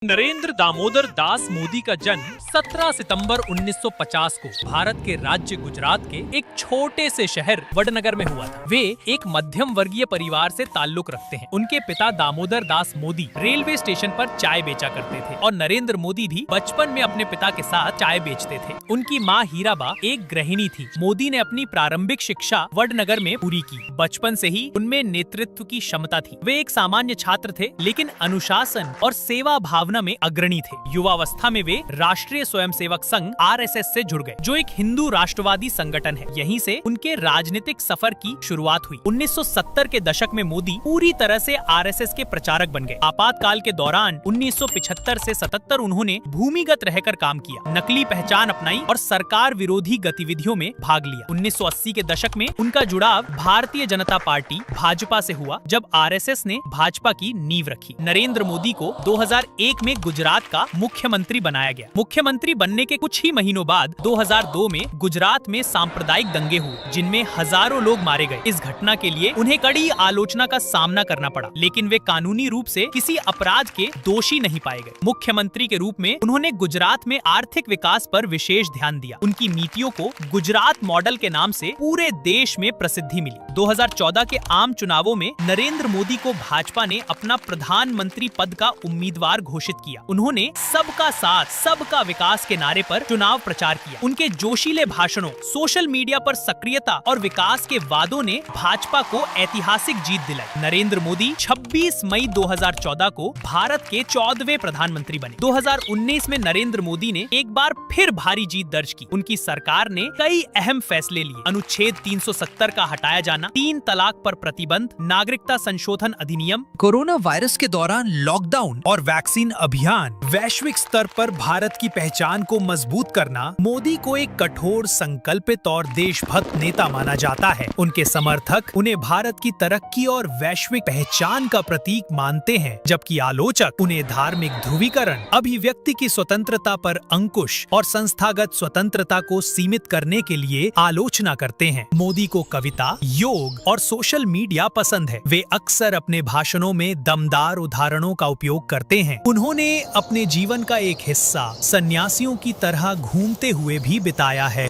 नरेंद्र दामोदर दास मोदी का जन्म 17 सितंबर 1950 को भारत के राज्य गुजरात के एक छोटे से शहर वडनगर में हुआ था। वे एक मध्यम वर्गीय परिवार से ताल्लुक रखते हैं। उनके पिता दामोदर दास मोदी रेलवे स्टेशन पर चाय बेचा करते थे और नरेंद्र मोदी भी बचपन में अपने पिता के साथ चाय बेचते थे। उनकी माँ हीराबा एक गृहिणी थी। मोदी ने अपनी प्रारंभिक शिक्षा वडनगर में पूरी की। बचपन से ही उनमें नेतृत्व की क्षमता थी। वे एक सामान्य छात्र थे, लेकिन अनुशासन और सेवा भावना में अग्रणी थे। युवावस्था में वे राष्ट्रीय स्वयंसेवक संघ (आरएसएस) से जुड़ गए, जो एक हिंदू राष्ट्रवादी संगठन है। यहीं से उनके राजनीतिक सफर की शुरुआत हुई। 1970 के दशक में मोदी पूरी तरह से आरएसएस के प्रचारक बन गए। आपातकाल के दौरान 1975 से 77 उन्होंने भूमिगत रहकर काम किया, नकली पहचान अपनाई और सरकार विरोधी गतिविधियों में भाग लिया। 1980 के दशक में उनका जुड़ाव भारतीय जनता पार्टी भाजपा से हुआ, जब आरएसएस ने भाजपा की नींव रखी। नरेंद्र मोदी को 2001 में गुजरात का मुख्यमंत्री बनाया गया। मुख्यमंत्री बनने के कुछ ही महीनों बाद 2002 में गुजरात में सांप्रदायिक दंगे हुए, जिनमें हजारों लोग मारे गए। इस घटना के लिए उन्हें कड़ी आलोचना का सामना करना पड़ा, लेकिन वे कानूनी रूप से किसी अपराध के दोषी नहीं पाए गए। मुख्यमंत्री के रूप में उन्होंने गुजरात में आर्थिक विकास पर विशेष ध्यान दिया। उनकी नीतियों को गुजरात मॉडल के नाम से पूरे देश में प्रसिद्धि मिली। 2014 के आम चुनावों में नरेंद्र मोदी को भाजपा ने अपना प्रधानमंत्री पद का उम्मीदवार घोषित किया। उन्होंने सबका साथ सबका विकास के नारे पर चुनाव प्रचार किया। उनके जोशीले भाषणों, सोशल मीडिया पर सक्रियता और विकास के वादों ने भाजपा को ऐतिहासिक जीत दिलाई। नरेंद्र मोदी 26 मई 2014 को भारत के 14वें प्रधानमंत्री बने। 2019 में नरेंद्र मोदी ने एक बार फिर भारी जीत दर्ज की। उनकी सरकार ने कई अहम फैसले लिए। अनुच्छेद 370 का हटाया जाना, 3 तलाक पर प्रतिबंध, नागरिकता संशोधन अधिनियम, कोरोना वायरस के दौरान लॉकडाउन और वैक्सीन अभियान, वैश्विक स्तर पर भारत की पहचान को मजबूत करना मोदी को एक कठोर, संकल्पित और देशभक्त नेता माना जाता है। उनके समर्थक उन्हें भारत की तरक्की और वैश्विक पहचान का प्रतीक मानते हैं, जबकि आलोचक उन्हें धार्मिक ध्रुवीकरण, अभिव्यक्ति की स्वतंत्रता पर अंकुश और संस्थागत स्वतंत्रता को सीमित करने के लिए आलोचना करते हैं। मोदी को कविता, योग और सोशल मीडिया पसंद है। वे अक्सर अपने भाषणों में दमदार उदाहरणों का उपयोग करते हैं। उन्होंने अपने जीवन का एक हिस्सा सन्यासियों की तरह घूमते हुए भी बिताया है।